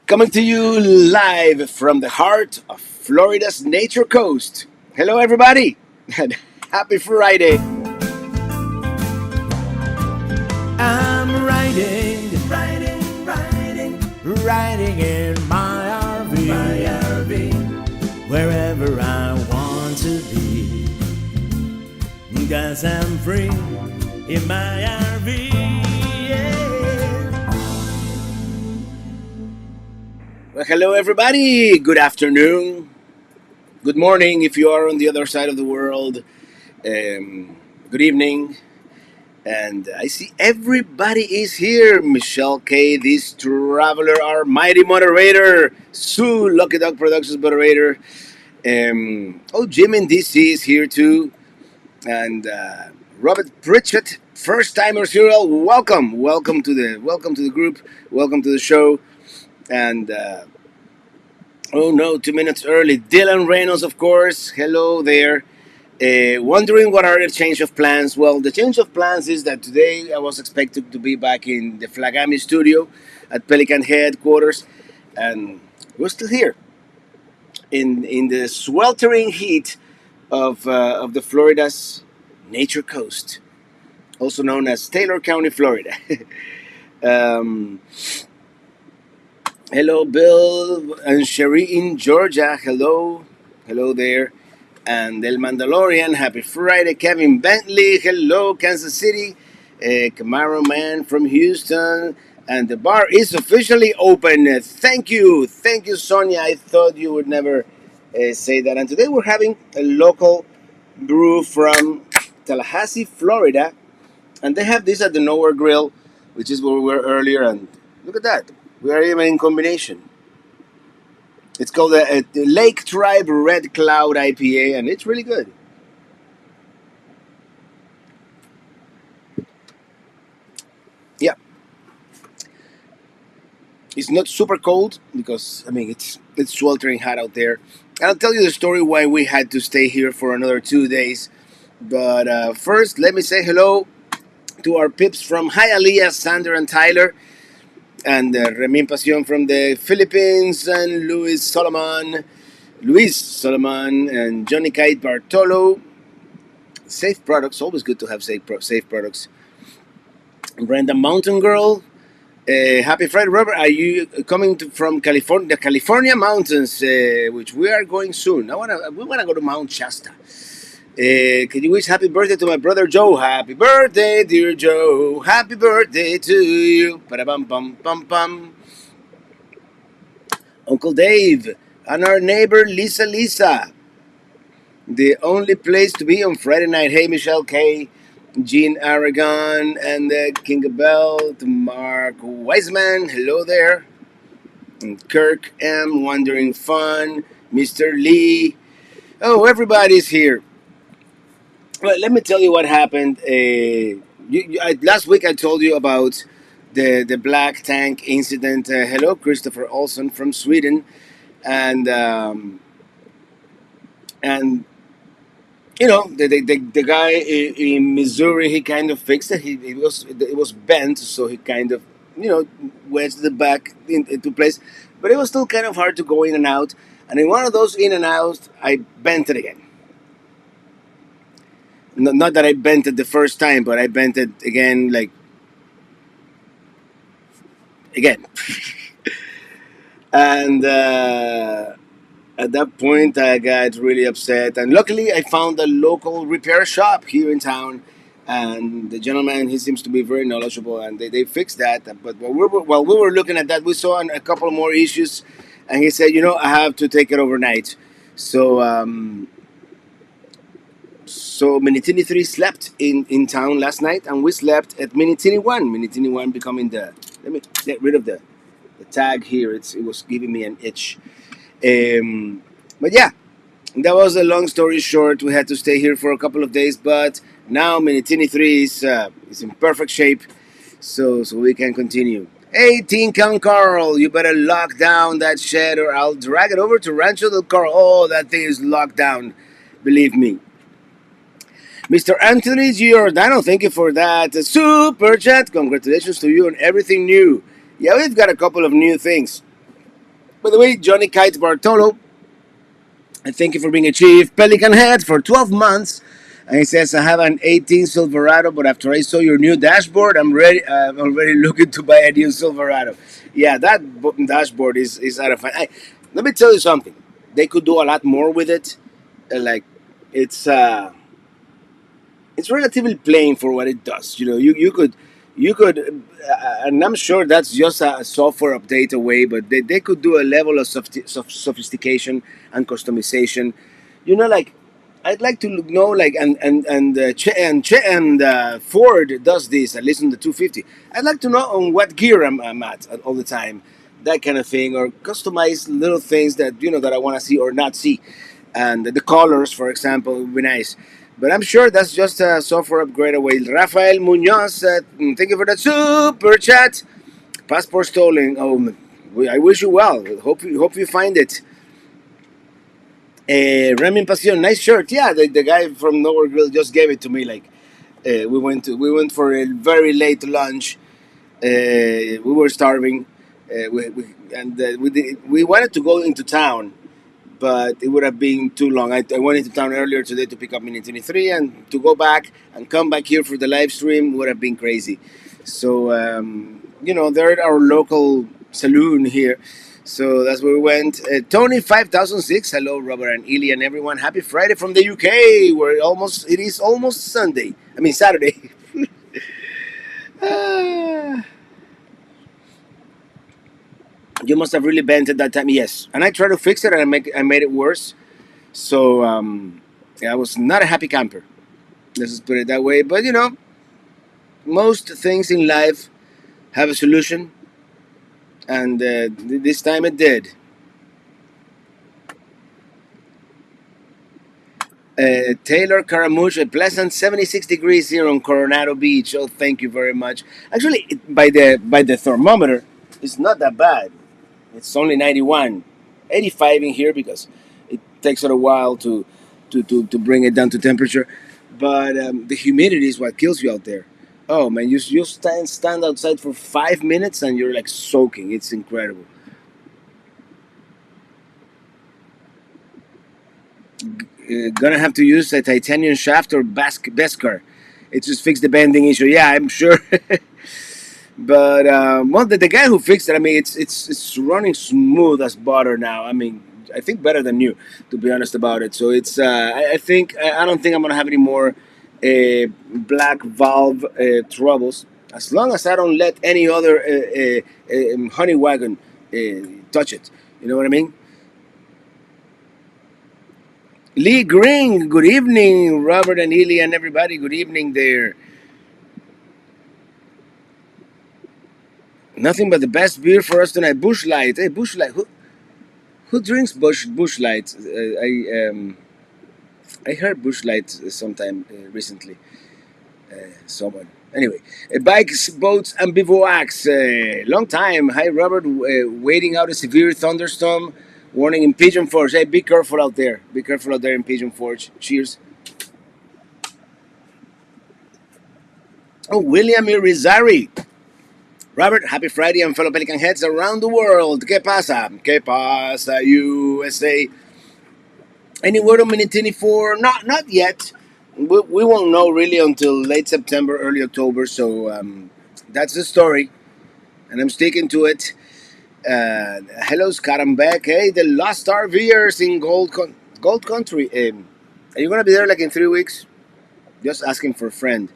Coming to you live from the heart of Florida's Nature Coast. Hello, everybody, and happy Friday. I'm riding in my RV, wherever I want to be. 'Cause I'm free in my RV. Yeah. Well, hello, everybody. Good afternoon. Good morning if you are on the other side of the world. Good evening. And I see everybody is here. Michelle K, this traveler, our mighty moderator. Sue, Lucky Dog Productions moderator. Jim in DC is here too. And Robert Pritchett, first timer serial. Welcome to the group. Welcome to the show. And oh no, 2 minutes early. Dylan Reynolds, of course. Hello there. Wondering what are the change of plans? Well, the change of plans is that today I was expected to be back in the Flagami studio at Pelican headquarters, and we're still here in the sweltering heat of the Florida's Nature Coast, also known as Taylor County, Florida. um, Hello, Bill and Sherry in Georgia. Hello there. And El Mandalorian, happy Friday. Kevin Bentley, hello, Kansas City. Camaro Man from Houston. And the bar is officially open. Thank you, Sonia. I thought you would never say that. And today we're having a local brew from Tallahassee, Florida. And they have this at the Nowhere Grill, which is where we were earlier. And look at that. We are even in combination. It's called the Lake Tribe Red Cloud IPA, and it's really good. Yeah. It's not super cold because, I mean, it's sweltering hot out there. I'll tell you the story why we had to stay here for another 2 days. But first, let me say hello to our pips from Hialeah, Sander and Tyler, and Remin Pasion from the Philippines, and Luis Solomon, and Johnny Kite Bartolo. Safe products, always good to have safe products. Brenda Mountain Girl, happy Friday, Robert. Are you coming from California, the California mountains, which we are going soon? We wanna go to Mount Shasta. Can you wish happy birthday to my brother Joe? Happy birthday, dear Joe. Happy birthday to you. Ba-da-bum-bum-bum-bum. Uncle Dave and our neighbor Lisa. The only place to be on Friday night. Hey, Michelle K, Gene Aragon, and King of Bell, to Mark Wiseman. Hello there. And Kirk M, Wandering Fun, Mr. Lee. Oh, everybody's here. Well, let me tell you what happened. Last week I told you about the black tank incident. Hello, Christopher Olson from Sweden, and you know the guy in Missouri, he kind of fixed it. It was bent, so he kind of wedged the back into place, but it was still kind of hard to go in and out. And in one of those in and outs, I bent it again. Not that I bent it the first time, but I bent it again, again. And at that point, I got really upset. And luckily, I found a local repair shop here in town. And the gentleman, he seems to be very knowledgeable, and they fixed that. But while we were looking at that, we saw a couple more issues. And he said, I have to take it overnight. So Minitini III slept in town last night, and we slept at Minitini I. Minitini I becoming the... Let me get rid of the tag here. It was giving me an itch. But yeah, that was a long story short. We had to stay here for a couple of days, but now Minitini III is in perfect shape, so we can continue. Hey, Teen Count Carl, you better lock down that shed or I'll drag it over to Rancho del Carl. Oh, that thing is locked down, believe me. Mr. Anthony Giordano, thank you for that super chat. Congratulations to you on everything new. Yeah, we've got a couple of new things. By the way, Johnny Kite Bartolo, I thank you for being a chief Pelican Head for 12 months. And he says, I have an 18 Silverado, but after I saw your new dashboard, I'm ready. I'm already looking to buy a new Silverado. Yeah, that dashboard is out of fun. Let me tell you something. They could do a lot more with it. Like, it's it's relatively plain for what it does. And I'm sure that's just a software update away, but they could do a level of sophistication and customization. Like I'd like to know, like, and Ford does this at least on the 250. I'd like to know on what gear I'm at all the time, that kind of thing, or customize little things that that I want to see or not see, and the colors, for example, would be nice. But I'm sure that's just a software upgrade away. Rafael Munoz, thank you for that super chat. Passport stolen. Oh, I wish you well. Hope you find it. Remin Passion, nice shirt. Yeah, the guy from Nowhere Grill just gave it to me. Like, we went for a very late lunch. We were starving. We wanted to go into town, but it would have been too long. I went into town earlier today to pick up Minitini III, and to go back and come back here for the live stream would have been crazy. So, they're at our local saloon here. So that's where we went. Tony 5006, hello Robert and Eli and everyone. Happy Friday from the UK, where it is almost Sunday. I mean Saturday. Ah, you must have really bent at that time. Yes, and I tried to fix it, and I made it worse. So yeah, I was not a happy camper. Let's just put it that way. But most things in life have a solution, and this time it did. Taylor Caramuch, a pleasant 76 degrees here on Coronado Beach. Oh, thank you very much. Actually, by the thermometer, it's not that bad. It's only 91, 85 in here because it takes it a while to bring it down to temperature. But the humidity is what kills you out there. Oh man, you stand outside for 5 minutes and you're like soaking. It's incredible. Gonna have to use a titanium shaft or Beskar. It just fixed the bending issue. Yeah, I'm sure. But well, the guy who fixed it, I mean, it's running smooth as butter now. I mean, I think better than new, to be honest about it. So it's I think I don't think I'm gonna have any more black valve troubles, as long as I don't let any other honey wagon touch it. You know what I mean? Lee Green, good evening, Robert and Ely and everybody. Good evening there. Nothing but the best beer for us tonight. Bush Light. Hey, Bush Light. Who drinks Bush Light? I heard Bush Light sometime recently. Someone. Anyway, bikes, boats, and bivouacs. Long time. Hi, Robert. Waiting out a severe thunderstorm. Warning in Pigeon Forge. Hey, be careful out there. Be careful out there in Pigeon Forge. Cheers. Oh, William Irizarry. Robert, happy Friday and fellow Pelican heads around the world. ¿Qué pasa? ¿Qué pasa, USA? Any word on Minitini 4? Not yet. We won't know really until late September, early October. So that's the story, and I'm sticking to it. Hello, Scott. I'm back. Hey, the Lost RVers in Gold Country. Are you gonna be there like in 3 weeks? Just asking for a friend.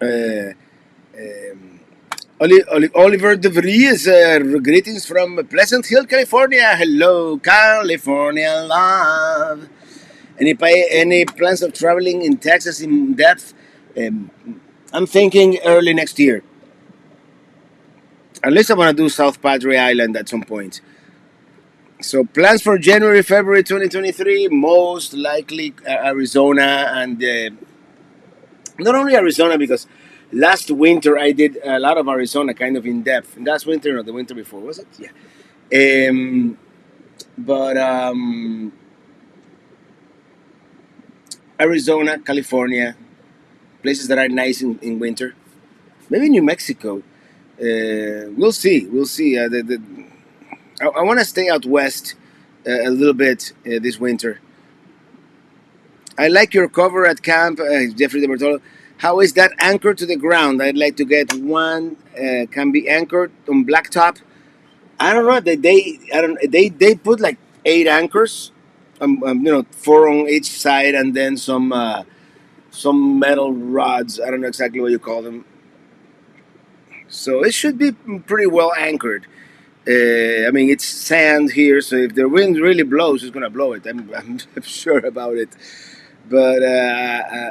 Uh, um, Oliver De Vries, greetings from Pleasant Hill, California. Hello, California love. Any plans of traveling in Texas in depth? Um, I'm thinking early next year. At least I want to do South Padre Island at some point. So plans for January, February 2023, most likely Arizona, and not only Arizona, because last winter I did a lot of Arizona kind of in depth. Last winter or the winter before, was it? Yeah. But Arizona, California, places that are nice in winter. Maybe New Mexico. We'll see. We'll see. I want to stay out west a little bit this winter. I like your cover at camp, Jeffrey De Bertolo. How is that anchored to the ground? I'd like to get one. Can be anchored on blacktop. I don't know. I don't. They put like 8 anchors, four on each side, and then some metal rods. I don't know exactly what you call them. So it should be pretty well anchored. I mean, it's sand here, so if the wind really blows, it's gonna blow it. I'm sure about it. But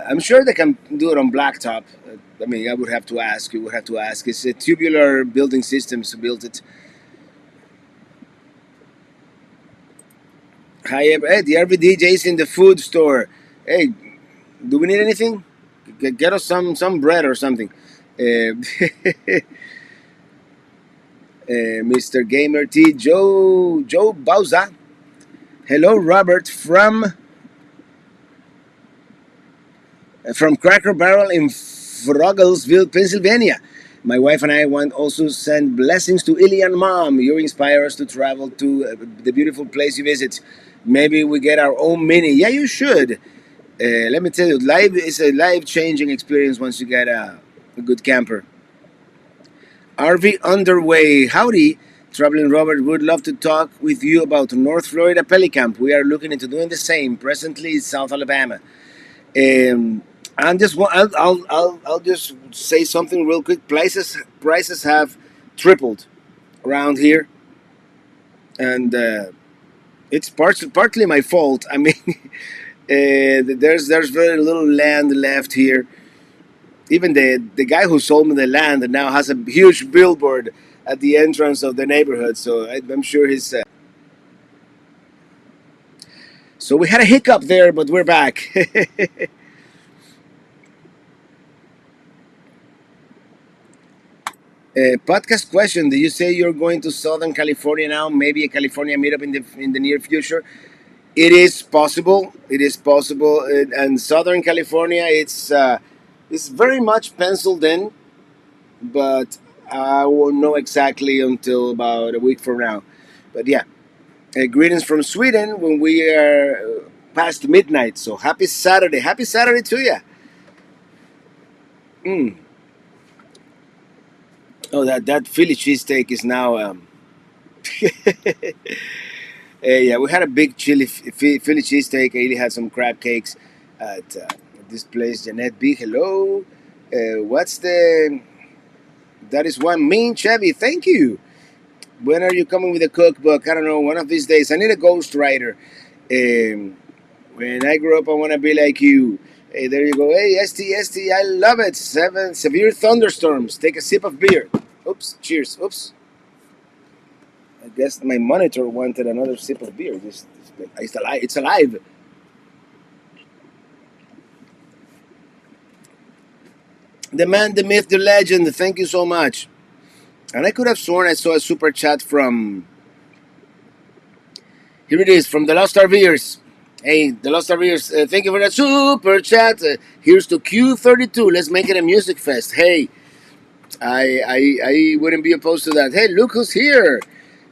I'm sure they can do it on blacktop. I mean, I would have to ask. You would have to ask. It's a tubular building systems built it. Hi, hey, the RVDJ's in the food store. Hey, do we need anything? Get us some bread or something. Mr. Gamer T, Joe Bauza. Hello, Robert from Cracker Barrel in Frogglesville, Pennsylvania. My wife and I want also send blessings to Ilian Mom. You inspire us to travel to the beautiful place you visit. Maybe we get our own Mini. Yeah, you should. Let me tell you, life is a life-changing experience once you get a good camper. RV underway. Howdy, Traveling Robert. Would love to talk with you about North Florida Pelicamp. We are looking into doing the same. Presently, South Alabama. And just I'll just say something real quick. Prices have tripled around here, and it's partly my fault. I mean, there's very little land left here. Even the guy who sold me the land now has a huge billboard at the entrance of the neighborhood. So I'm sure he's. So we had a hiccup there, but we're back. Podcast question: do you say you're going to Southern California now? Maybe a California meetup in the near future. It is possible. It is possible. And Southern California, it's very much penciled in, but I won't know exactly until about a week from now. But yeah, greetings from Sweden when we are past midnight. So happy Saturday! Happy Saturday to you. Mm. Oh, that Philly cheesesteak is now. Yeah, we had a big Philly cheesesteak. I really had some crab cakes at this place. Jeanette B. Hello. What's the? That is one mean Chevy. Thank you. When are you coming with a cookbook? I don't know. One of these days. I need a ghostwriter. When I grow up, I want to be like you. Hey, there you go. Hey, ST, I love it. 7 severe thunderstorms. Take a sip of beer. Oops. Cheers. Oops. I guess my monitor wanted another sip of beer. It's alive. It's alive. The man, the myth, the legend. Thank you so much. And I could have sworn I saw a super chat from. Here it is from the Lost RVers. Hey, the Lost RVers. Thank you for that super chat. Here's to Q32. Let's make it a music fest. Hey, I wouldn't be opposed to that. Hey, look who's here.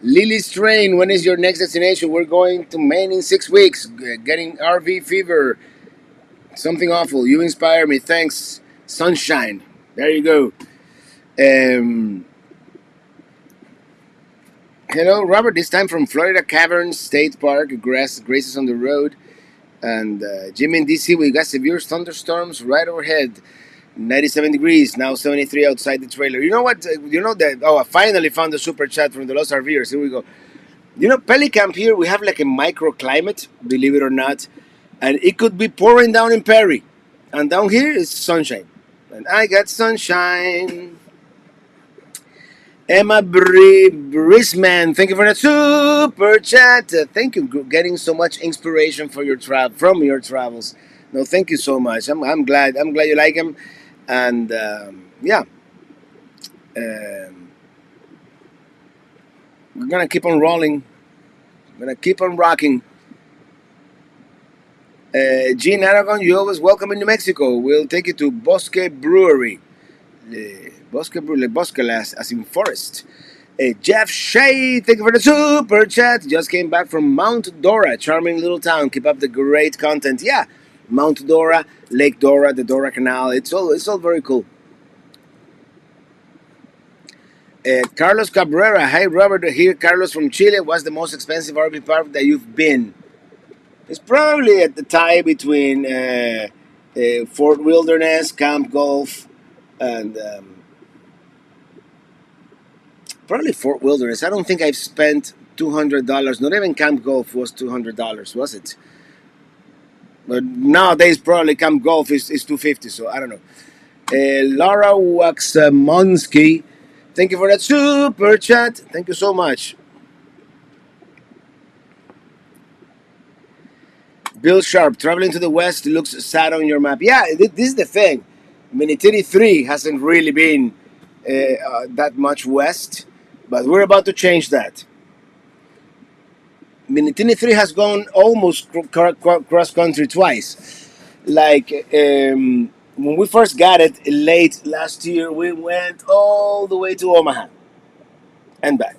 Lily Strain, when is your next destination? We're going to Maine in 6 weeks. Getting RV fever. Something awful. You inspire me. Thanks. Sunshine. There you go. Hello, Robert. This time from Florida Caverns State Park. Graces on the road. And Jimmy in DC, we got severe thunderstorms right overhead. 97 degrees, now 73 outside the trailer. You know what? You know that. Oh, I finally found the super chat from the Lost RVers. Here we go. You know, Pelicamp here, we have like a microclimate, believe it or not. And it could be pouring down in Perry. And down here is sunshine. And I got sunshine. Emma Brisman, thank you for that super chat. Thank you, getting so much inspiration for your from your travels. No, thank you so much. I'm glad. I'm glad you like them. And yeah, we're gonna keep on rolling. We're gonna keep on rocking. Gene Aragon, you always welcome in New Mexico. We'll take you to Bosque Brewery. Bosque Brule, Bosque as in forest. Jeff Shea, thank you for the super chat. Just came back from Mount Dora, charming little town. Keep up the great content. Yeah, Mount Dora, Lake Dora, the Dora Canal. It's all very cool. Carlos Cabrera, hi Robert, here. Carlos from Chile. What's the most expensive RV park that you've been? It's probably at the tie between Fort Wilderness, Camp Golf, and probably Fort Wilderness. I don't think I've spent $200. Not even Camp Golf was $200, was it? But nowadays, probably Camp Golf is $250. So I don't know. Laura Waxamonski, thank you for that super chat. Thank you so much. Bill Sharp, traveling to the west looks sad on your map. Yeah, this is the thing. Minitini III hasn't really been that much west, but we're about to change that. Minitini III has gone almost cross country twice. Like when we first got it late last year, we went all the way to Omaha and back.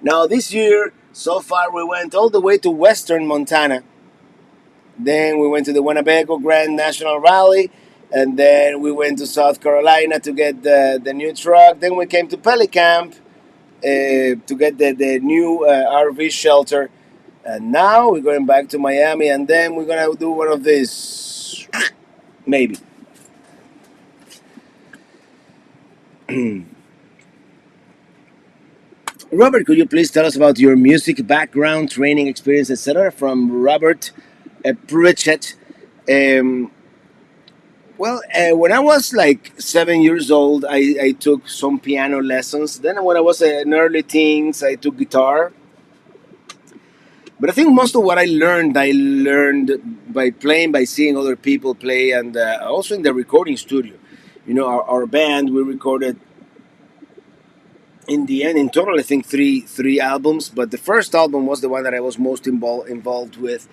Now this year, so far, we went all the way to western Montana. Then we went to the Winnebago Grand National Rally, and then we went to South Carolina to get the new truck. Then we came to Pelicamp to get the new RV shelter. And now we're going back to Miami, and then we're going to do one of these. Maybe. Robert, could you please tell us about your music background, training experience, etc.? From Robert Pritchett. When I was like 7 years old, I took some piano lessons. Then when I was in early teens, I took guitar. But I think most of what I learned by playing, by seeing other people play, and also in the recording studio. You know, our band, we recorded in the end, in total, I think three albums. But the first album was the one that I was most involved with.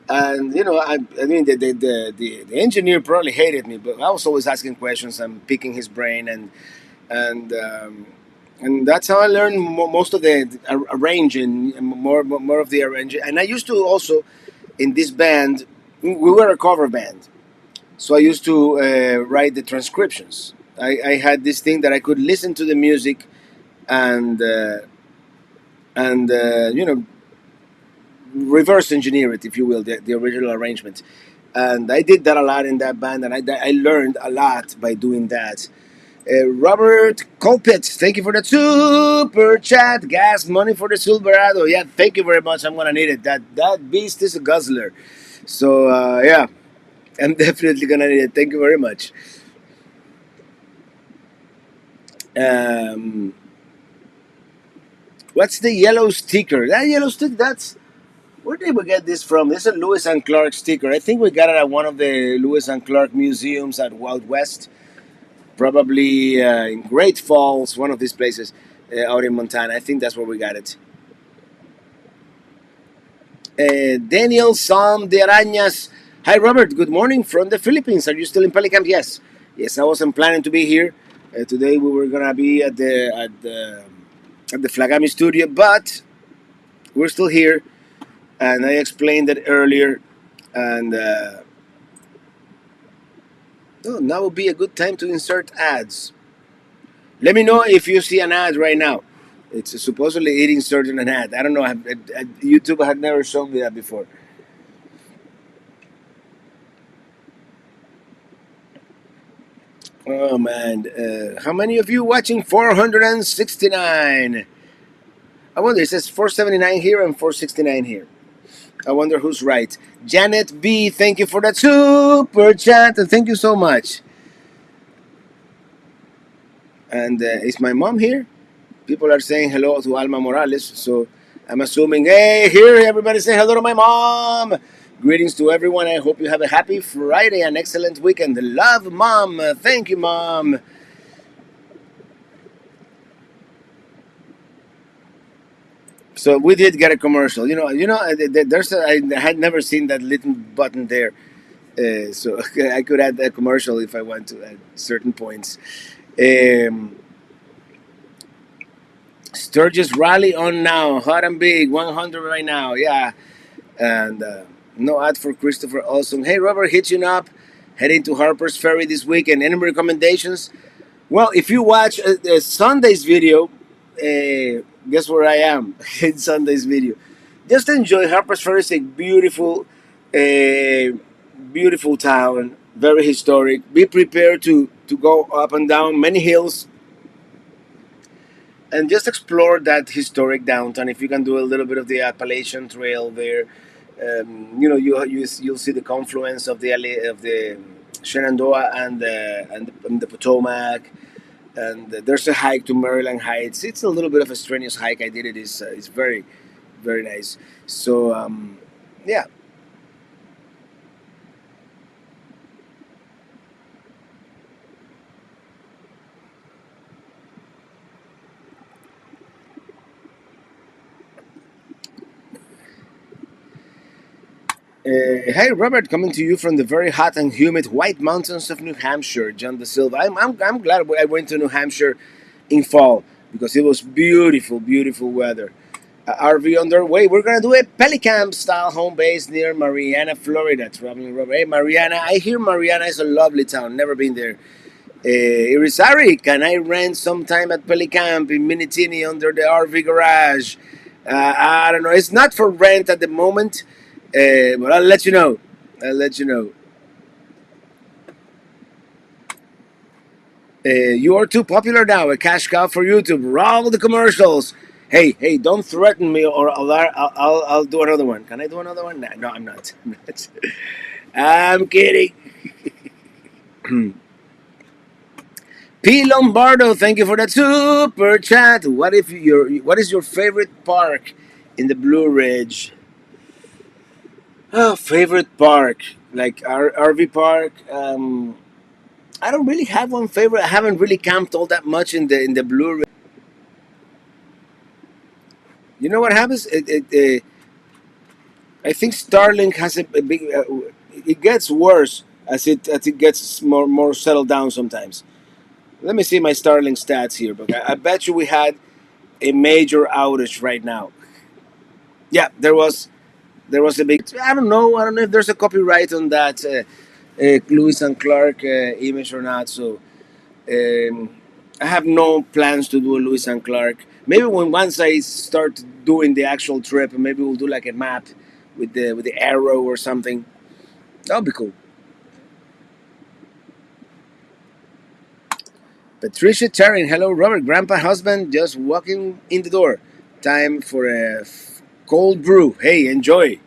And you know, I mean, the engineer probably hated me, but I was always asking questions and picking his brain, and and that's how I learned most of the arranging, more of the arranging. And I used to also, in this band, we were a cover band, so I used to write the transcriptions. I had this thing that I could listen to the music, and you know, reverse engineer it, if you will, the original arrangement. And I did that a lot in that band, and I learned a lot by doing that. Robert Colpitz, thank you for the super chat. Gas money for the Silverado. Yeah, thank you very much. I'm gonna need it. That beast is a guzzler. So yeah, I'm definitely gonna need it. Thank you very much. Um, what's the yellow sticker? That yellow stick. Where did we get this from? This is a Lewis and Clark sticker. I think we got it at one of the Lewis and Clark museums at Wild West. Probably in Great Falls, one of these places out in Montana. I think that's where we got it. Daniel Sam de Arañas. Hi, Robert. Good morning from the Philippines. Are you still in Pelicamp? Yes. Yes, I wasn't planning to be here. Today we were going to be at the Flagami studio, but we're still here. And I explained it earlier. And now would be a good time to insert ads. Let me know if you see an ad right now. It's supposedly it inserted an ad. I don't know. YouTube had never shown me that before. Oh man, how many of you watching? 469. I wonder. It says 479 here and 469 here. I wonder who's right. Janet B, thank you for that super chat. Thank you so much. And is my mom here? People are saying hello to Alma Morales, so I'm assuming, hey, here, everybody say hello to my mom. Greetings to everyone. I hope you have a happy Friday, an excellent weekend. Love, Mom. Thank you, Mom. So we did get a commercial. I had never seen that little button there. So I could add a commercial if I want to at certain points. Um, Sturgis rally on now, hot and big, 100 right now. Yeah, and no ad for Christopher Olson. Hey, Robert, hitching up, heading to Harper's Ferry this weekend. Any recommendations? Well, if you watch Sunday's video, guess where I am in Sunday's video. Just enjoy. Harper's Ferry is a uh, beautiful town, very historic. Be prepared to go up and down many hills and just explore that historic downtown. If you can do a little bit of the Appalachian Trail there, you'll see the confluence of the Shenandoah and the Potomac. And there's a hike to Maryland Heights. It's a little bit of a strenuous hike. I did it. It's very very nice. So yeah. Hey Robert, coming to you from the very hot and humid White Mountains of New Hampshire, John De Silva. I'm glad I went to New Hampshire in fall because it was beautiful weather. RV underway. We're gonna do a Pelicamp style home base near Mariana, Florida. Traveling Robert. Hey Mariana, I hear Mariana is a lovely town. Never been there. Irizarry, can I rent some time at Pelicamp in Minitini under the RV garage? I don't know. It's not for rent at the moment, but I'll let you know. I'll let you know. You are too popular now. A cash cow for YouTube. Roll the commercials. Hey, don't threaten me, or I'll do another one. Can I do another one? No, I'm not. I'm not. I'm kidding. P Lombardo, thank you for that super chat. What is your favorite park in the Blue Ridge? Oh, favorite park like RV park. I don't really have one favorite. I haven't really camped all that much in the Blue Ridge. You know what happens? I think Starlink has a big. It gets worse as it gets more settled down sometimes. Let me see my Starlink stats here, but I bet you we had a major outage right now. Yeah, there was a big. I don't know if there's a copyright on that Lewis and Clark image or not. So um, I have no plans to do a Lewis and Clark. Maybe once I start doing the actual trip, maybe we'll do like a map with the arrow or something. That'll be cool. Patricia Charin, hello Robert, grandpa husband just walking in the door. Time for a cold brew. Hey, enjoy.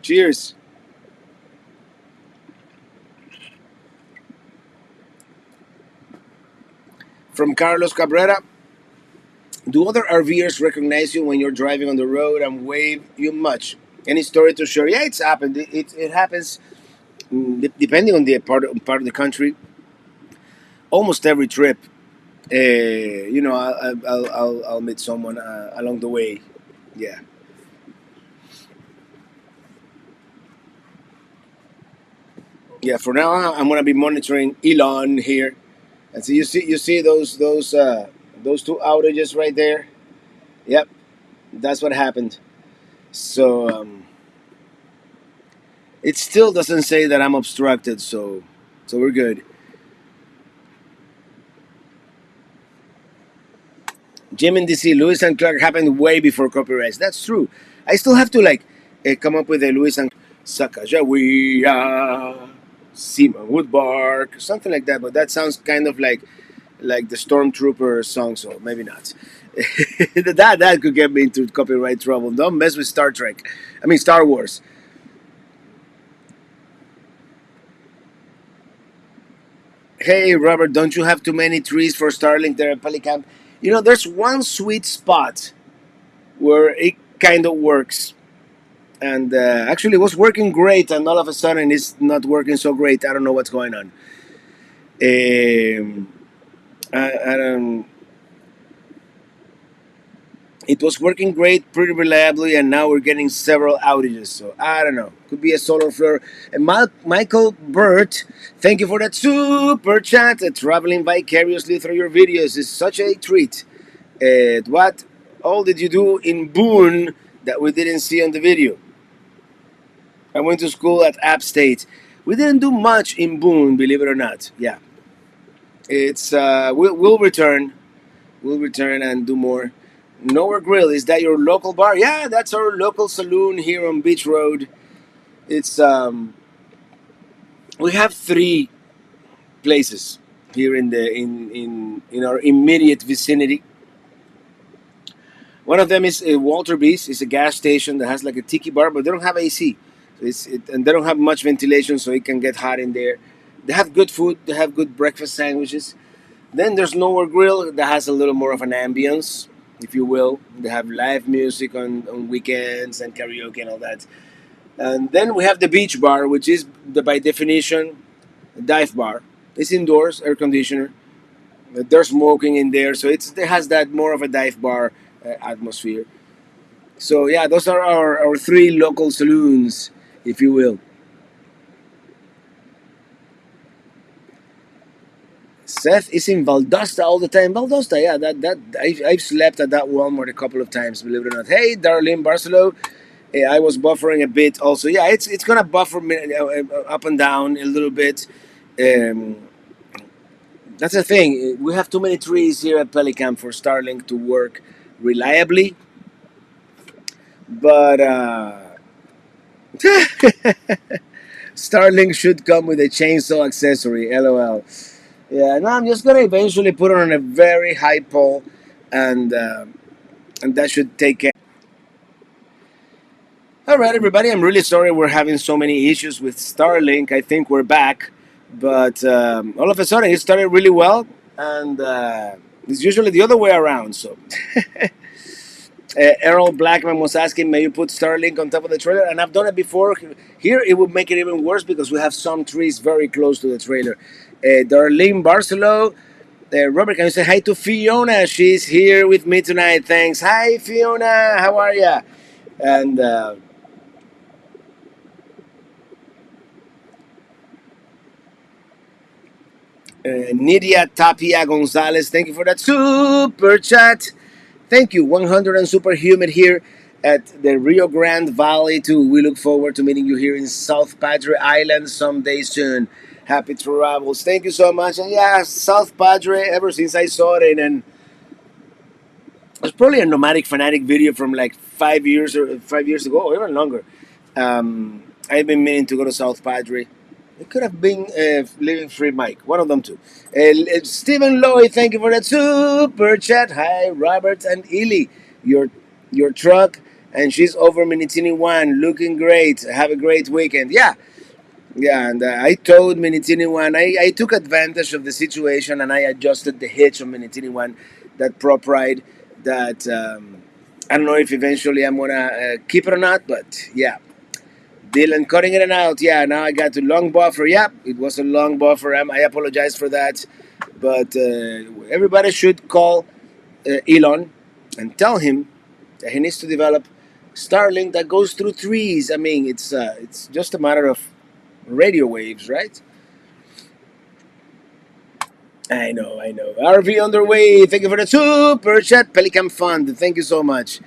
Cheers. From Carlos Cabrera. Do other RVers recognize you when you're driving on the road and wave you much? Any story to share? Yeah, it's happened. It happens depending on the part of the country. Almost every trip, I'll meet someone along the way. Yeah, yeah. For now, I'm gonna be monitoring Elon here, and so you see those two outages right there. Yep, that's what happened. So it still doesn't say that I'm obstructed, so we're good. Jim in DC, Lewis and Clark happened way before copyrights. That's true. I still have to like come up with a Lewis and Sacagawea, Seaman Woodbark, something like that. But that sounds kind of like the Stormtrooper song, so maybe not. that could get me into copyright trouble. Don't mess with Star Trek. I mean Star Wars. Hey Robert, don't you have too many trees for Starlink there at Pelicamp? There's one sweet spot where it kind of works, and actually it was working great, and all of a sudden it's not working so great. I don't know what's going on. I don't. It was working great, pretty reliably, and now we're getting several outages. So I don't know. Could be a solar flare. And Michael Burt, thank you for that super chat. Traveling vicariously through your videos is such a treat. What all did you do in Boone that we didn't see on the video? I went to school at App State. We didn't do much in Boone, believe it or not. Yeah, it's we'll return. We'll return and do more. Nowhere Grill, is that your local bar? Yeah, that's our local saloon here on Beach Road. It's we have three places here in the in our immediate vicinity. One of them is Walter B's. It's a gas station that has like a tiki bar, but they don't have AC. And they don't have much ventilation, so it can get hot in there. They have good food. They have good breakfast sandwiches. Then there's Nowhere Grill that has a little more of an ambience, if you will. They have live music on weekends and karaoke and all that. And then we have the Beach Bar, which is by definition a dive bar. It's indoors, air conditioner. There's smoking in there, so it has that more of a dive bar atmosphere. So yeah, those are our three local saloons, if you will. Seth is in Valdosta all the time. Valdosta, yeah, I've slept at that Walmart a couple of times, believe it or not. Hey, Darlene Barcelo, I was buffering a bit also. Yeah, it's gonna buffer up and down a little bit. Um, that's the thing. We have too many trees here at Pelicam for Starlink to work reliably. But Starlink should come with a chainsaw accessory. LOL. Yeah, no, I'm just gonna eventually put it on a very high pole, and that should take care. All right, everybody. I'm really sorry we're having so many issues with Starlink. I think we're back, but all of a sudden it started really well, and it's usually the other way around. So. Errol Blackman was asking, may you put Starlink on top of the trailer? And I've done it before. Here, it would make it even worse because we have some trees very close to the trailer. Darlene Barcelo. Robert, can you say hi to Fiona? She's here with me tonight. Thanks. Hi, Fiona. How are ya? And Nidia Tapia Gonzalez, thank you for that super chat. Thank you. 100 and super humid here at the Rio Grande Valley too. We look forward to meeting you here in South Padre Island someday soon. Happy travels. Thank you so much. And yeah, South Padre, ever since I saw it, and it was probably a Nomadic Fanatic video from like 5 years ago, or even longer. I've been meaning to go to South Padre. It could have been Living Free Mike, one of them two. Stephen Lloyd, thank you for that super chat. Hi, Robert and Ely. Your truck, and she's over Minitini I, looking great. Have a great weekend. Yeah, and I towed Minitini I. I took advantage of the situation, and I adjusted the hitch on Minitini I, that prop ride. That I don't know if eventually I'm gonna keep it or not, but yeah. Dylan cutting it out. Yeah, now I got to long buffer. Yeah, it was a long buffer. I apologize for that. But everybody should call Elon and tell him that he needs to develop Starlink that goes through trees. I mean, it's just a matter of radio waves, right? I know. RV underway. Thank you for the super chat, Pelican Fund. Thank you so much.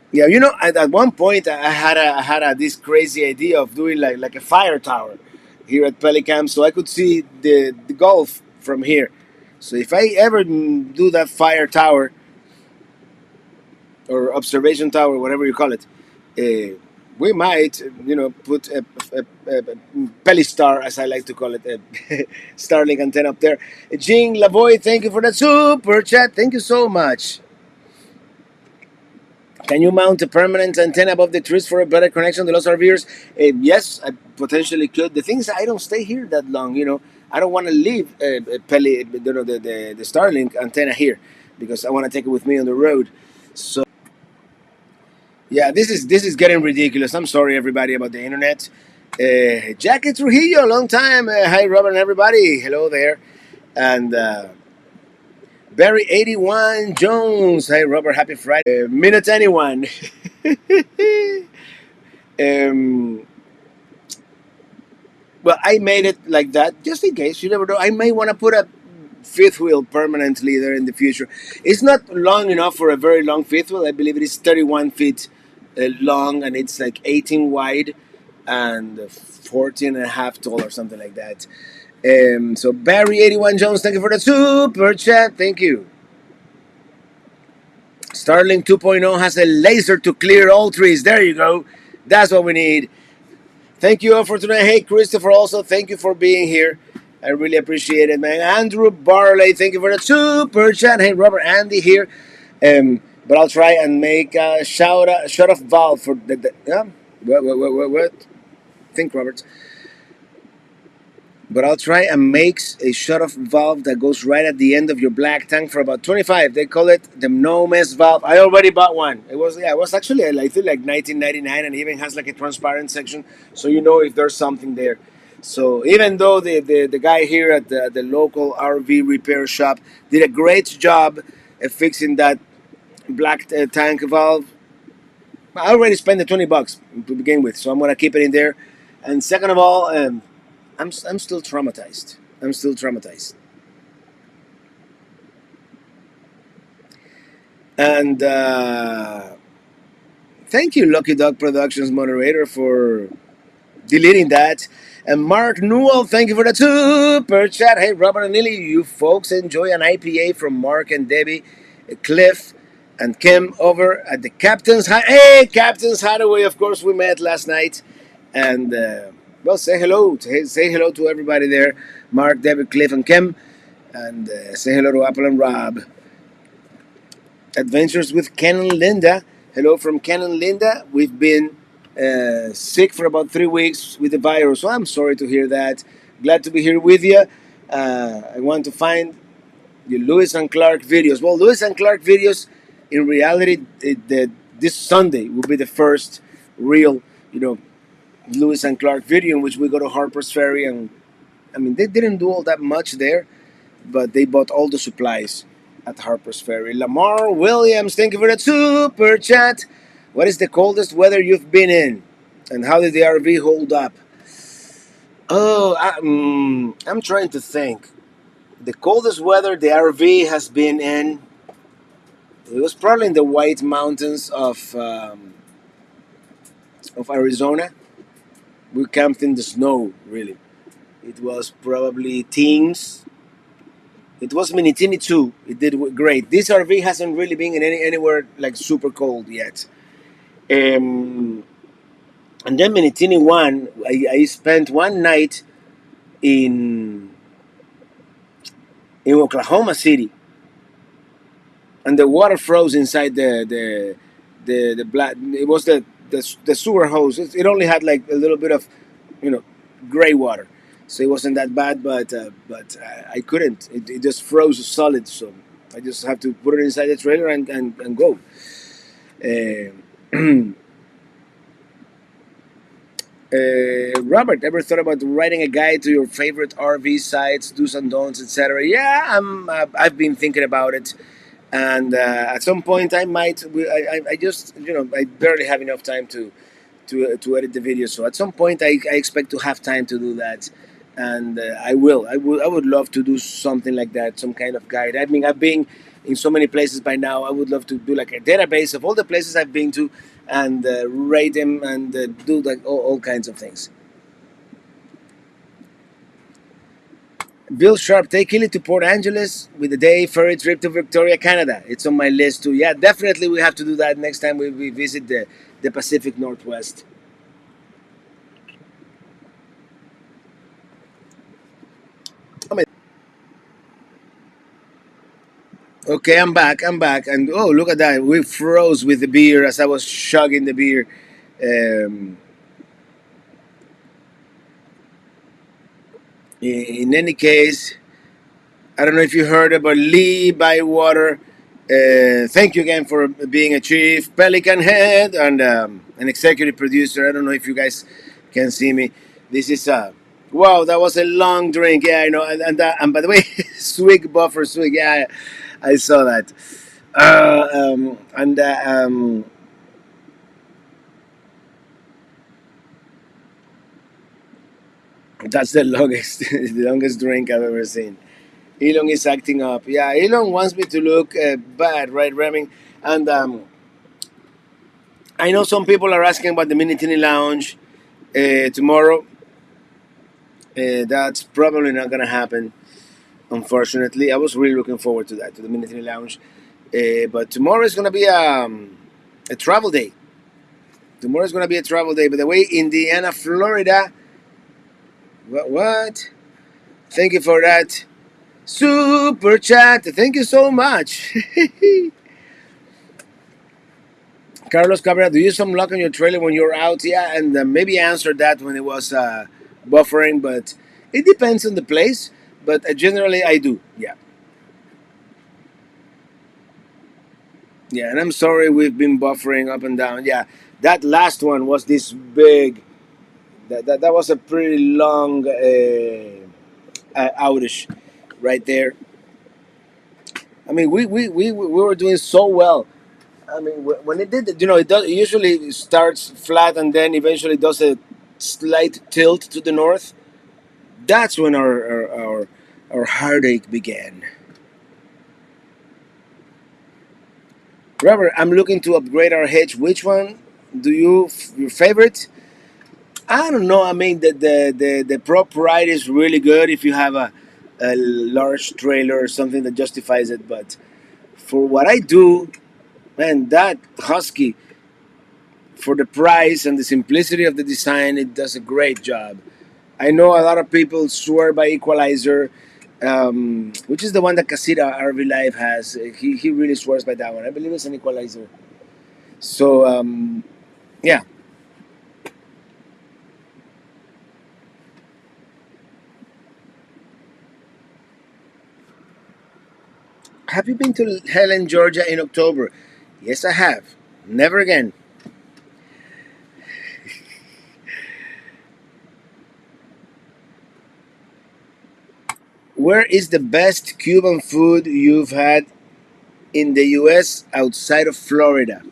Yeah, at one point I had this crazy idea of doing like a fire tower here at Pelicam, so I could see the Gulf from here. So if I ever do that fire tower or observation tower, whatever you call it, we might put a Pelistar, as I like to call it, a Starlink antenna up there. Jean Lavoy, thank you for that super chat. Thank you so much. Can you mount a permanent antenna above the trees for a better connection to Los RVers? Yes, I potentially could. The thing is, I don't stay here that long. I don't want to leave the Starlink antenna here because I want to take it with me on the road. So yeah, this is getting ridiculous. I'm sorry, everybody, about the internet. Jackie Trujillo, long time. Hi, Robert and everybody. Hello there. And Barry 81 Jones. Hey Robert, happy Friday. Minitini I. Well, I made it like that just in case. You never know. I may want to put a fifth wheel permanently there in the future. It's not long enough for a very long fifth wheel. I believe it is 31 feet long and it's like 18 wide and 14 and a half tall or something like that. So Barry 81 Jones, thank you for the super chat. Thank you. Starling 2.0 has a laser to clear all trees. There you go. That's what we need. Thank you all for tonight. Hey, Christopher, also, thank you for being here. I really appreciate it, man. Andrew Barley, thank you for the super chat. Hey, Robert, Andy here. But I'll try and make a shut off valve for the what? Think, Robert. But I'll try and make a shut-off valve that goes right at the end of your black tank for about 25. They call it the no-mess valve. I already bought one. It was actually I think like 1999, and it even has like a transparent section, so you know if there's something there. So even though the guy here at the local RV repair shop did a great job at fixing that black tank valve, I already spent the $20 to begin with, so I'm gonna keep it in there. And second of all, I'm still traumatized. I'm still traumatized. And thank you, Lucky Dog Productions moderator, for deleting that. And Mark Newell, thank you for the super chat. Hey, Robert and Lily, you folks enjoy an IPA from Mark and Debbie, Cliff, and Kim over at the Captain's Hey, Captain's Hideaway. Of course, we met last night. And well, say hello. Say hello to everybody there. Mark, David, Cliff, and Kim. And say hello to Apple and Rob. Adventures with Ken and Linda. Hello from Ken and Linda. We've been sick for about 3 weeks with the virus, so I'm sorry to hear that. Glad to be here with you. I want to find the Lewis and Clark videos. Well, Lewis and Clark videos, in reality, this Sunday will be the first real, Lewis and Clark video in which we go to Harper's Ferry, and I mean they didn't do all that much there, but they bought all the supplies at Harper's Ferry. Lamar Williams, thank you for the super chat. What is the coldest weather you've been in, and how did the RV hold up? Oh, I'm trying to think. The coldest weather the RV has been in, it was probably in the White Mountains of Arizona. We camped in the snow, really. It was probably teens. It was Minitini II. It did great. This RV hasn't really been in anywhere like super cold yet. And then Minitini I, I spent one night in Oklahoma City, and the water froze inside the black. It was the sewer hose. It only had like a little bit of, gray water, so it wasn't that bad. But I couldn't. It just froze solid. So I just have to put it inside the trailer and go. Robert, ever thought about writing a guide to your favorite RV sites, do's and don'ts, etc.? Yeah, I've been thinking about it, and at some point I might. I just I barely have enough time to edit the video. So at some point I expect to have time to do that, and I will. I would love to do something like that, some kind of guide. I mean, I've been in so many places by now. I would love to do like a database of all the places I've been to, and rate them and do like all kinds of things. Bill Sharp, take Kelly to Port Angeles with a day ferry trip to Victoria, Canada. It's on my list too. Yeah, definitely we have to do that next time we visit the Pacific Northwest. Okay, I'm back, and oh, look at that. We froze with the beer as I was chugging the beer. In any case, I don't know if you heard about Lee Bywater. Thank you again for being a chief Pelican Head and an executive producer. I don't know if you guys can see me. This is wow, that was a long drink. Yeah, I know. And by the way, swig buffer swig. Yeah, I saw that. And That's the longest, the longest drink I've ever seen. Elon is acting up. Yeah, Elon wants me to look bad, right, Remy? And I know some people are asking about the Minitini Lounge tomorrow. That's probably not gonna happen, unfortunately. I was really looking forward to that, to the Minitini Lounge. But tomorrow is gonna be a travel day. Tomorrow is gonna be a travel day. By the way, Indiana, Florida. What? Thank you for that super chat. Thank you so much. Carlos Cabrera, do you use some lock on your trailer when you're out? Yeah, and maybe I answered that when it was buffering, but it depends on the place. But generally, I do. Yeah, yeah. And I'm sorry we've been buffering up and down. Yeah, that last one was this big. That was a pretty long outage right there. I mean, we were doing so well. I mean, when it did, it does. It usually starts flat and then eventually does a slight tilt to the north. That's when our heartache began. Robert, I'm looking to upgrade our hitch. Which one do your favorite? I don't know. I mean, the prop ride is really good if you have a large trailer or something that justifies it. But for what I do, man, that Husky, for the price and the simplicity of the design, it does a great job. I know a lot of people swear by Equalizer, which is the one that Casita RV Live has. He really swears by that one. I believe it's an Equalizer. So, yeah. Have you been to Helen, Georgia in October? Yes, I have. Never again. Where is the best Cuban food you've had in the U.S. outside of Florida?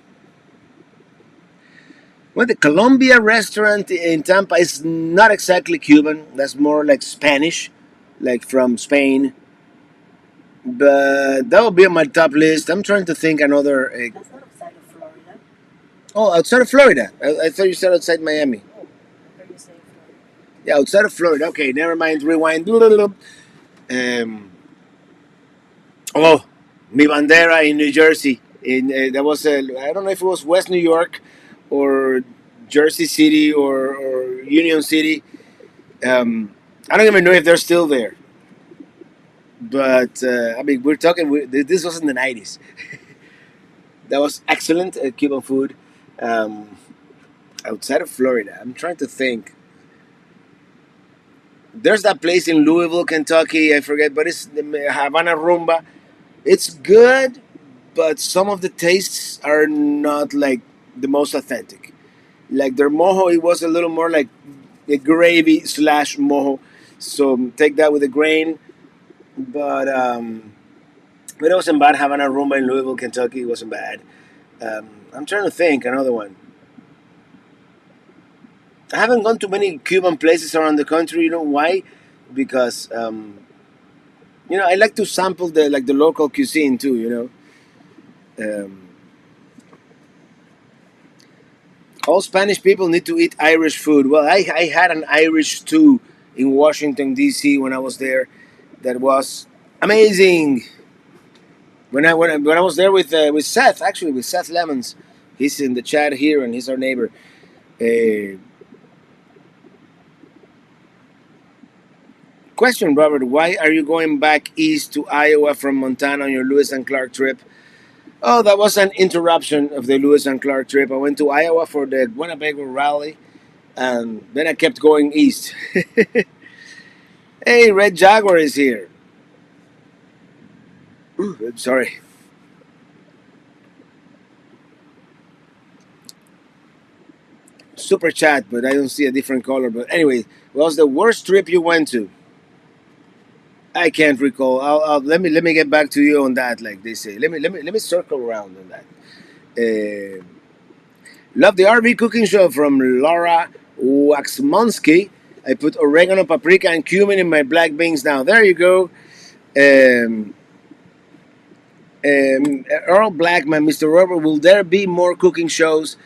Well, the Colombia restaurant in Tampa is not exactly Cuban. That's more like Spanish, like from Spain. But that would be on my top list. I'm trying to think another. That's not outside of Florida. Oh, outside of Florida. I thought you said outside Miami. Oh, I thought you said Florida. Yeah, outside of Florida. Okay, never mind. Rewind. Oh, Mi Bandera in New Jersey. That was I don't know if it was West New York or Jersey City or Union City. I don't even know if they're still there. But I mean, we're talking. This was in the '90s. That was excellent Cuban food. Um, Outside of Florida, I'm trying to think. There's that place in Louisville, Kentucky. I forget, but it's the Havana Rumba. It's good, but some of the tastes are not like the most authentic. Like their mojo, it was a little more like a gravy slash mojo. So take that with a grain. But but it wasn't bad. Havana Rumba in Louisville, Kentucky, it wasn't bad. I'm trying to think another one. I haven't gone to many Cuban places around the country. You know why? Because I like to sample the local cuisine too. Um, all Spanish people need to eat Irish food. Well, I had an Irish stew in Washington D.C. when I was there. That was amazing. When I was there with Seth, actually with Seth Lemons, he's in the chat here and he's our neighbor. Uh, Question, Robert: why are you going back east to Iowa from Montana on your Lewis and Clark trip? Oh, that was an interruption of the Lewis and Clark trip. I went to Iowa for the Winnebago rally, and then I kept going east. Hey, Red Jaguar is here. Ooh, I'm sorry. Super chat, but I don't see a different color. But anyway, what was the worst trip you went to? I can't recall. Let me get back to you on that. Like they say, let me circle around on that. Uh, Love the RV cooking show from Laura Waxmonsky. I put oregano, paprika, and cumin in my black beans now. There you go. Um, Earl Blackman, Mr. Robert, will there be more cooking shows?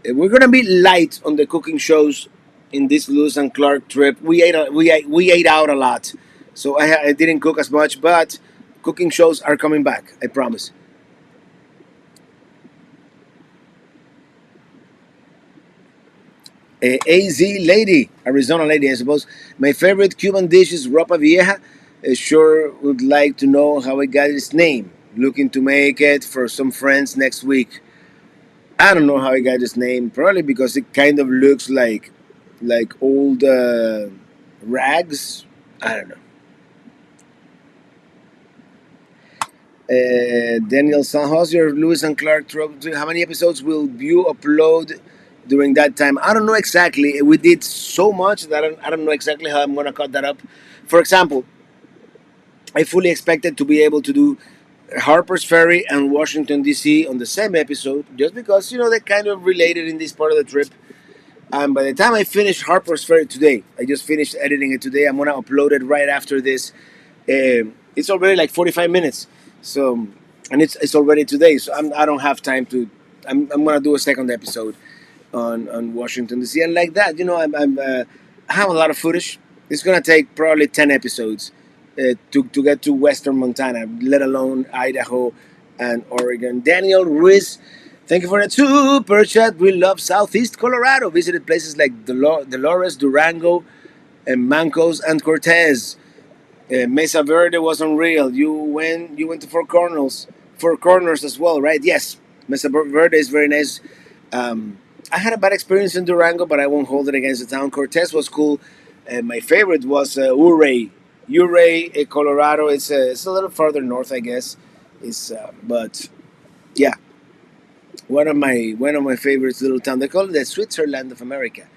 We're gonna be light on the cooking shows in this Lewis and Clark trip. We ate out a lot, so I didn't cook as much. But cooking shows are coming back. I promise. AZ lady, Arizona lady, I suppose. My favorite Cuban dish is ropa vieja. Sure would like to know how it got its name. Looking to make it for some friends next week. I don't know how it got its name. Probably because it kind of looks like old rags. I don't know. Daniel Sanjos, your Lewis and Clark trope. How many episodes will you upload during that time? I don't know exactly. We did so much that I don't know exactly how I'm gonna cut that up. For example, I fully expected to be able to do Harper's Ferry and Washington D.C. on the same episode, just because they're kind of related in this part of the trip. And by the time I finish Harper's Ferry today, I just finished editing it today. I'm gonna upload it right after this. It's already like 45 minutes, so and it's already today. So I don't have time to. I'm gonna do a second episode on Washington D.C. and like that. I have a lot of footage. It's gonna take probably 10 episodes to get to Western Montana, let alone Idaho and Oregon. Daniel Ruiz. Thank you for the super chat. We love Southeast Colorado. Visited places like Dolores, Durango, and Mancos and Cortez. Mesa Verde was unreal. You went to Four Corners as well, right? Yes, Mesa Verde is very nice. I had a bad experience in Durango, but I won't hold it against the town. Cortez was cool. My favorite was Ouray, Colorado. It's a little further north, I guess. But yeah, one of my favorites little town. They call it the Switzerland of America.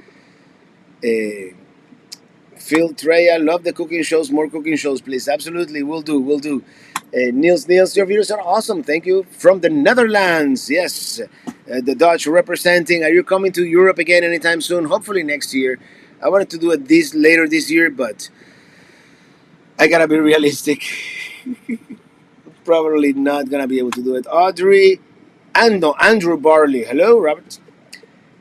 Uh, Phil Treya, love the cooking shows. More cooking shows, please. Absolutely, we'll do. Niels, your videos are awesome. Thank you. From the Netherlands, yes. The Dutch representing. Are you coming to Europe again anytime soon? Hopefully next year. I wanted to do it later this year, but I gotta be realistic. Probably not gonna be able to do it. Audrey and no, Andrew Barley. Hello, Robert.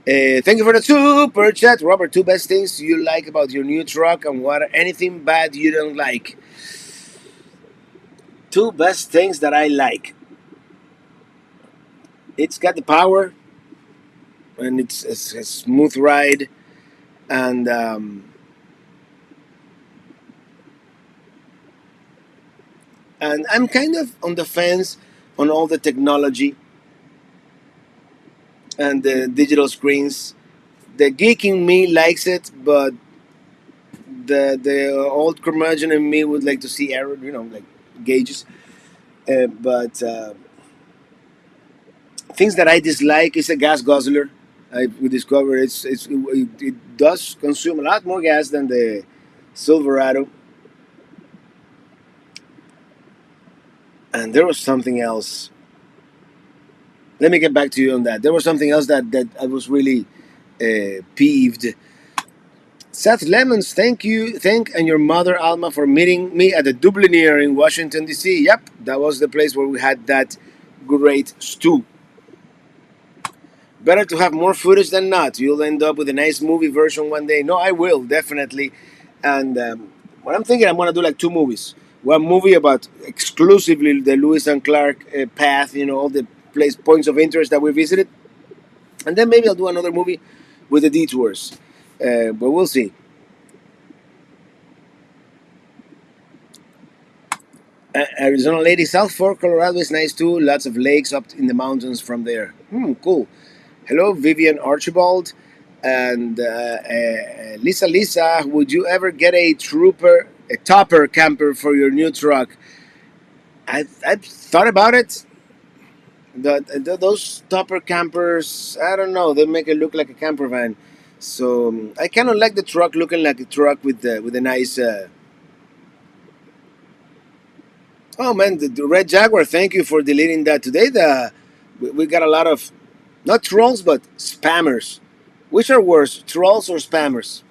Thank you for the super chat, Robert. Two best things you like about your new truck, and what anything bad you don't like. Two best things that I like. It's got the power, and it's a smooth ride, and I'm kind of on the fence on all the technology and the digital screens. The geek in me likes it, but the old curmudgeon in me would like to see error, like gauges. But things that I dislike is a gas guzzler. We discovered it does consume a lot more gas than the Silverado. And there was something else. Let me get back to you on that. There was something else that I was really peeved. Seth Lemons, thank you, and your mother Alma for meeting me at the Dublinier in Washington D.C. Yep, that was the place where we had that great stew. Better to have more footage than not. You'll end up with a nice movie version one day. No, I will definitely. And what I'm thinking, I'm gonna do like two movies. One movie about exclusively the Lewis and Clark path, all the points of interest that we visited, and then maybe I'll do another movie with the detours. But we'll see. Arizona lady, South Fork, Colorado is nice too. Lots of lakes up in the mountains from there. Cool. Hello, Vivian Archibald and Lisa. Would you ever get a topper camper for your new truck? I've thought about it. Those topper campers, I don't know. They make it look like a camper van. So I kind of like the truck looking like a truck with a nice Oh man, the Red Jaguar. Thank you for deleting that today. We got a lot of not trolls but spammers. Which are worse, trolls or spammers?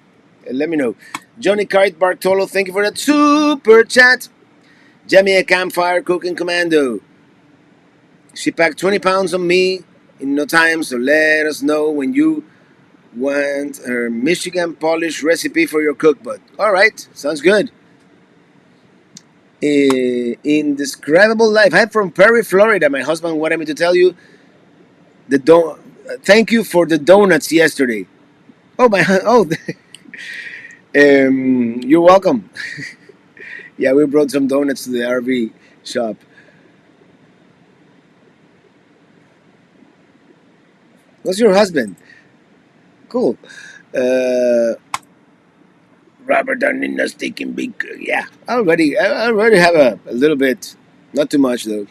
Let me know. Johnny Cart Bartolo, thank you for that super chat. Jamie a campfire cooking commando. She packed 20 pounds on me in no time, so let us know when you want her Michigan Polish recipe for your cookbook. All right, sounds good. Indescribable life. I'm from Perry, Florida. My husband wanted me to tell you the don. Thank you for the donuts yesterday. Oh my! Oh, you're welcome. Yeah, we brought some donuts to the RV shop. What's your husband? Cool. Uh, Robert Downey not taking big. Yeah, I already have a little bit. Not too much though.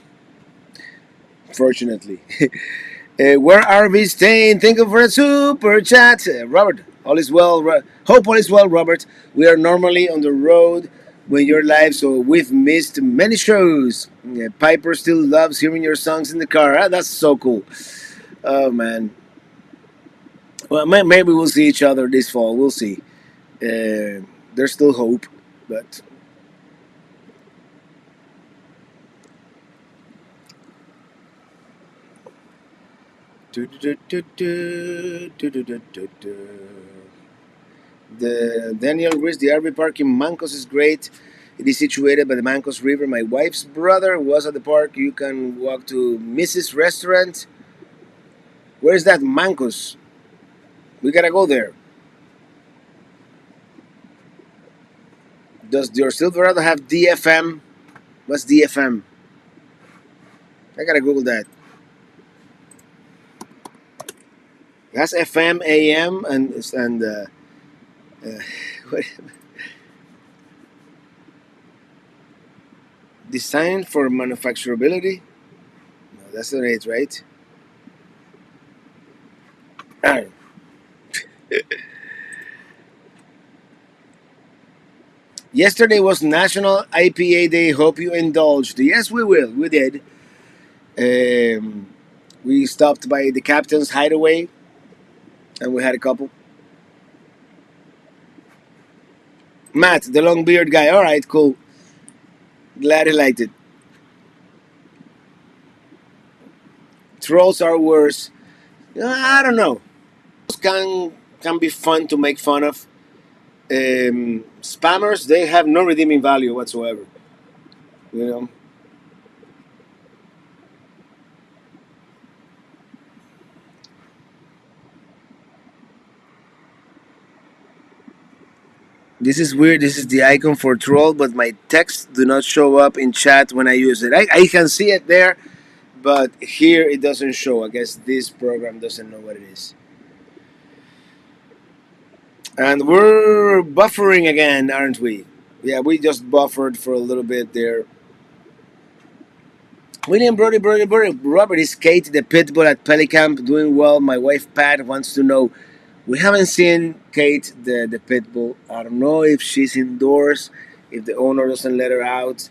Fortunately. Where are we staying? Thank you for a super chat. Robert, all is well. Hope all is well, Robert. We are normally on the road when you're live, so we've missed many shows. Piper still loves hearing your songs in the car. Ah, that's so cool. Oh, man. Well, maybe we'll see each other this fall. We'll see. There's still hope, but. The Daniel Reese, the RV park in Mancos is great. It is situated by the Mancos River. My wife's brother was at the park. You can walk to Mrs. Restaurant. Where is that? Mancos. We gotta go there. Does your Silverado have DFM? What's DFM? I gotta Google that. It has FM, AM, and what- designed for manufacturability. No, that's not it, right? Alright. Yesterday was National IPA Day. Hope you indulged. Yes, we will. We did. Um, we stopped by the captain's hideaway, and we had a couple. Matt, the long beard guy. All right, cool. Glad he liked it. Trolls are worse. I don't know. Can be fun to make fun of. Spammers, they have no redeeming value whatsoever. You know. This is weird. This is the icon for troll, but my text do not show up in chat when I use it. I can see it there, but here it doesn't show. I guess this program doesn't know what it is. And we're buffering again, aren't we? Yeah, we just buffered for a little bit there. William Brody, Robert is Kate, the pit bull at Pelicamp, doing well. My wife Pat wants to know. We haven't seen Kate, the pit bull. I don't know if she's indoors, if the owner doesn't let her out.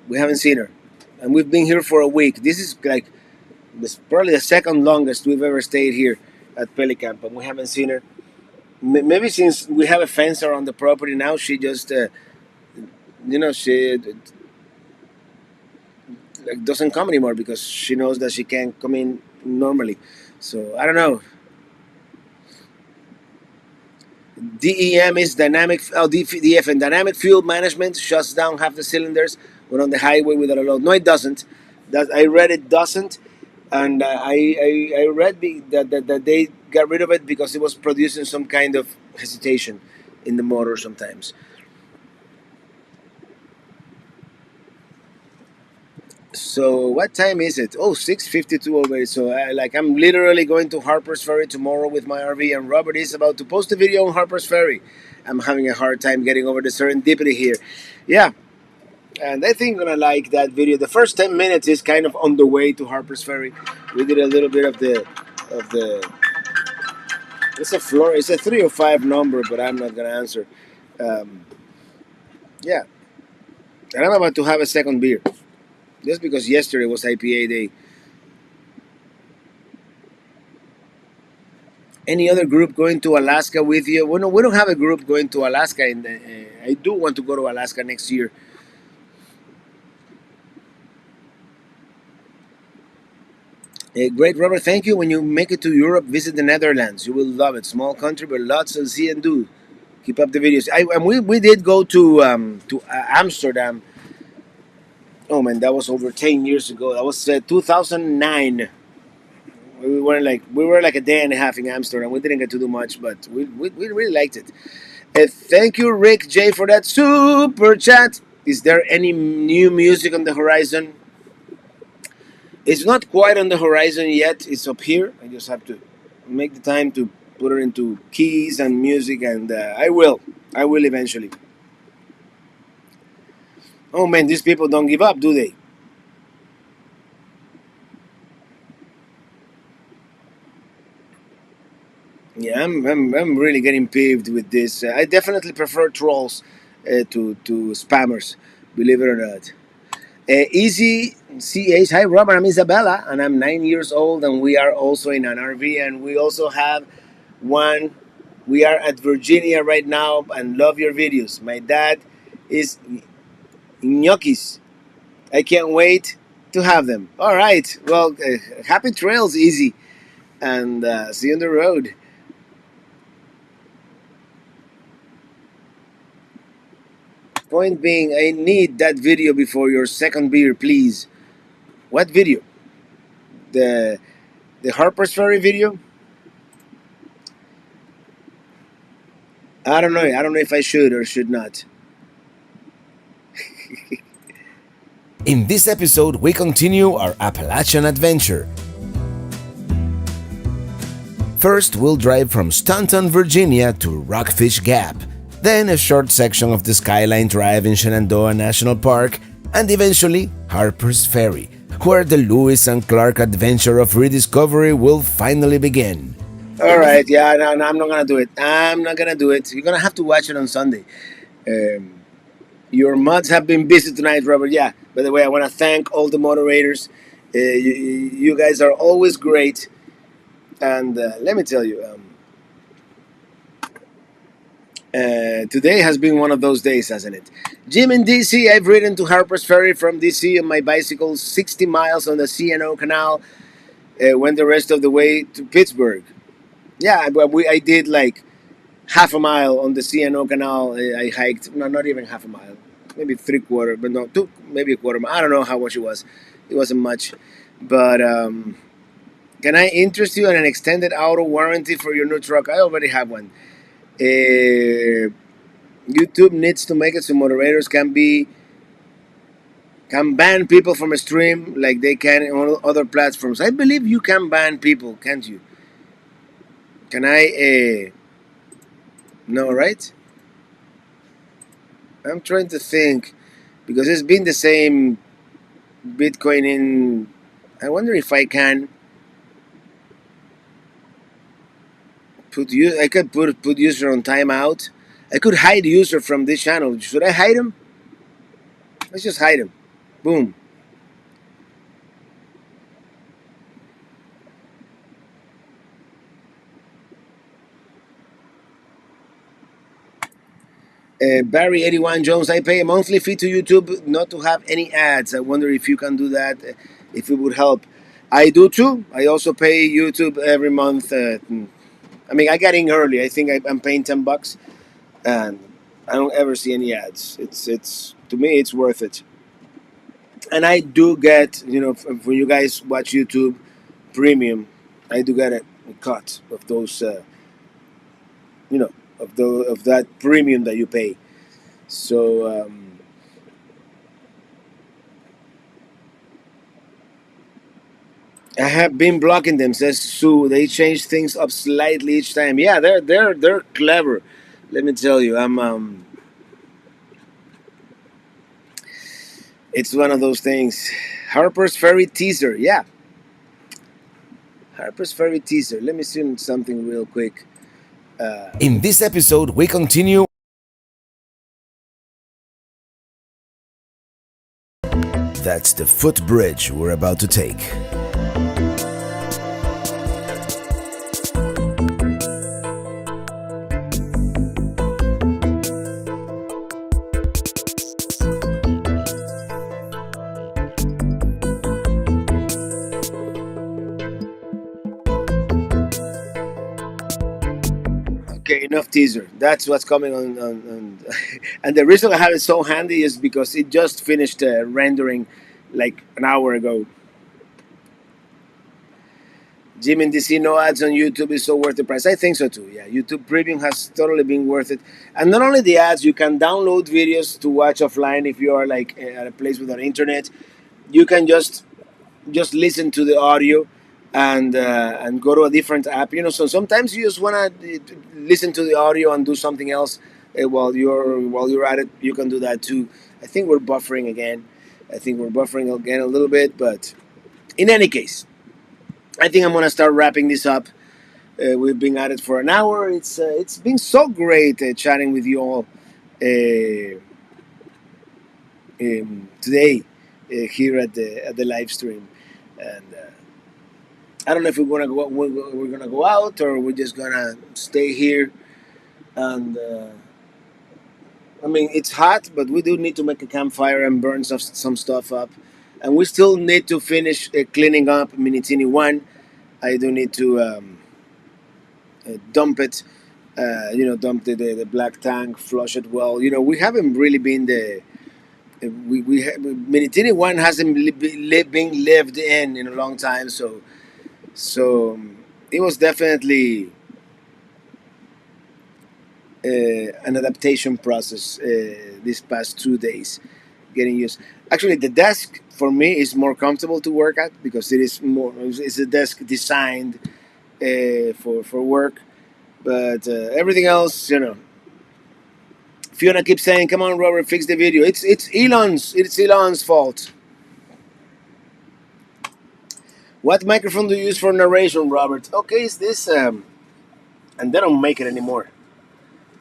We haven't seen her. And we've been here for a week. This is like this probably the second longest we've ever stayed here at Pelicamp, and we haven't seen her. Maybe since we have a fence around the property now, she just, she like, doesn't come anymore because she knows that she can't come in normally. So I don't know. DEM is dynamic. Oh, DFN dynamic fuel management shuts down half the cylinders when on the highway without a load. No, it doesn't. That I read it doesn't, and I read that they got rid of it because it was producing some kind of hesitation in the motor sometimes. So what time is it? Oh, 6:52 already. So I'm literally going to Harper's Ferry tomorrow with my RV, and Robert is about to post a video on Harper's Ferry. I'm having a hard time getting over the serendipity here. Yeah, and I think I'm gonna like that video. The first 10 minutes is kind of on the way to Harper's Ferry. We did a little bit of the. It's a floor. It's a 305 number, but I'm not gonna answer. Um, yeah, and I'm about to have a second beer. just because yesterday was IPA day. Any other group going to Alaska with you? Well, no, we don't have a group going to Alaska. I do want to go to Alaska next year. Great, Robert. Thank you. When you make it to Europe, visit the Netherlands. You will love it. Small country, but lots to see and do. Keep up the videos. And we did go to Amsterdam. Oh man, that was over 10 years ago. That was 2009. We were like a day and a half in Amsterdam. We didn't get to do much, but we really liked it. Thank you, Rick J, for that super chat. Is there any new music on the horizon? It's not quite on the horizon yet. It's up here. I just have to make the time to put it into keys and music, and I will. I will eventually. Oh man, these people don't give up, do they? Yeah, I'm really getting peeved with this. I definitely prefer trolls to spammers, believe it or not. Easy CH. Hi, Robert. I'm Isabella, and I'm 9 years old, and we are also in an RV, and we also have one. We are at Virginia right now, and love your videos. My dad is gnocchis. I can't wait to have them. All right. Well, happy trails, Easy, and see you on the road. Point being, I need that video before your second beer, please. What video? The the Harper's Ferry video? I don't know. I don't know if I should or should not. In this episode, we continue our Appalachian adventure. First, we'll drive from Staunton, Virginia to Rockfish Gap, then a short section of the Skyline Drive in Shenandoah National Park, and eventually Harper's Ferry, where the Lewis and Clark adventure of rediscovery will finally begin. All right, yeah, no, I'm not gonna do it. I'm not gonna do it. You're gonna have to watch it on Sunday. Um, your mods have been busy tonight, Robert. Yeah. By the way, I want to thank all the moderators. You guys are always great, and let me tell you, today has been one of those days, hasn't it? Jim in DC. I've ridden to Harper's Ferry from DC on my bicycle, 60 miles on the C&O Canal. Went the rest of the way to Pittsburgh. Yeah, I did like half a mile on the C&O Canal. I hiked, no, not even half a mile, maybe 3/4, but no, two, maybe a quarter mile. I don't know how much it was. It wasn't much, but can I interest you in an extended auto warranty for your new truck? I already have one. YouTube needs to make it so moderators can ban people from a stream like they can on other platforms. I believe you can ban people, can't you? Can I? No, right? I'm trying to think because it's been the same Bitcoin in. I wonder if I can put you. I could put user on timeout. I could hide user from this channel. Should I hide him? Let's just hide him. Boom. Barry 81 Jones. I pay a monthly fee to YouTube not to have any ads. I wonder if you can do that. If it would help. I do too. I also pay YouTube every month. I mean, I got in early. I think I'm paying $10, and I don't ever see any ads. It's to me, it's worth it. And I do get, when you guys watch YouTube Premium, I do get a cut of those, of that premium that you pay. So I have been blocking them, says Sue. They change things up slightly each time. Yeah, they're clever. Let me tell you, it's one of those things. Harper's Ferry teaser, yeah. Harper's Ferry teaser. Let me see something real quick. In this episode, we continue That's the footbridge we're about to take. Okay, enough teaser. That's what's coming on and the reason I have it so handy is because it just finished rendering like an hour ago. Minitini no ads on YouTube is so worth the price. I think so too. Yeah, YouTube Premium has totally been worth it. And not only the ads, you can download videos to watch offline if you are like at a place without internet. You can just listen to the audio and go to a different app. So sometimes you just wanna listen to the audio and do something else while you're at it. You can do that too. I think we're buffering again. I think we're buffering again a little bit, but in any case, I think I'm gonna start wrapping this up. We've been at it for an hour. It's been so great chatting with you all uh, today here at the live stream, and I don't know if we're gonna go out or we're just gonna stay here. And I mean, it's hot, but we do need to make a campfire and burn some stuff up, and we still need to finish cleaning up Minitini I. I do need to dump it. Dump the black tank, flush it well. We haven't really been the Minitini I hasn't been lived in a long time, so it was definitely an adaptation process these past 2 days, getting used. Actually, the desk for me is more comfortable to work at because it's a desk designed for work. But everything else, Fiona keeps saying, "Come on, Robert, fix the video." It's Elon's fault. What microphone do you use for narration, Robert? Okay, it's this, and they don't make it anymore.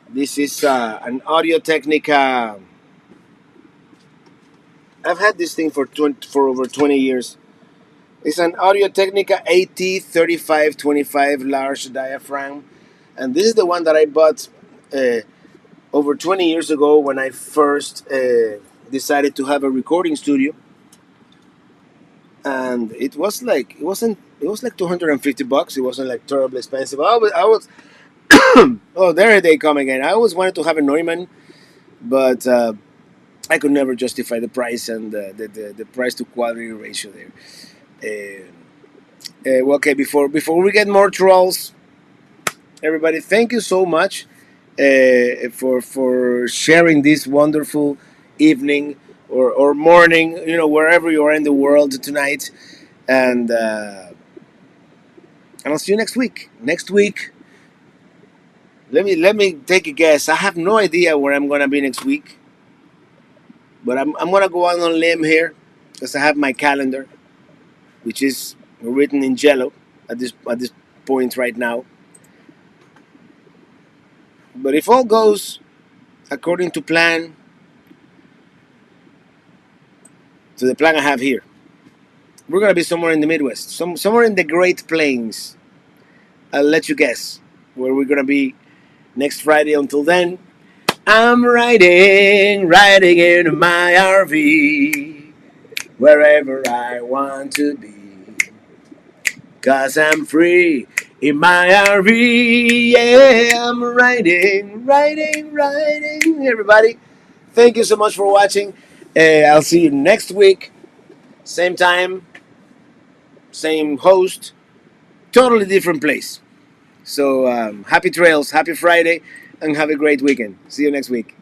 This is an Audio Technica. I've had this thing for over 20 years. It's an Audio Technica AT3525 large diaphragm, and this is the one that I bought over 20 years ago when I first decided to have a recording studio. And it was like $250. It wasn't like terribly expensive. I was oh, there they come again. I always wanted to have a Neumann, but I could never justify the price and the price to quality ratio there. Well, okay, before we get more trolls, everybody, thank you so much for sharing this wonderful evening or morning, wherever you are in the world tonight, and I'll see you next week. Next week, let me take a guess. I have no idea where I'm gonna be next week, but I'm gonna go out on a limb here because I have my calendar, which is written in jello at this point right now. But if all goes according to plan, to the plan I have here, we're gonna be somewhere in the Midwest, somewhere in the Great Plains. I'll let you guess where we're gonna be next Friday. Until then, I'm riding in my RV wherever I want to be. 'Cause I'm free in my RV. Yeah, I'm riding. Everybody, thank you so much for watching. I'll see you next week. Same time, same host, totally different place. So happy trails, happy Friday, and have a great weekend. See you next week.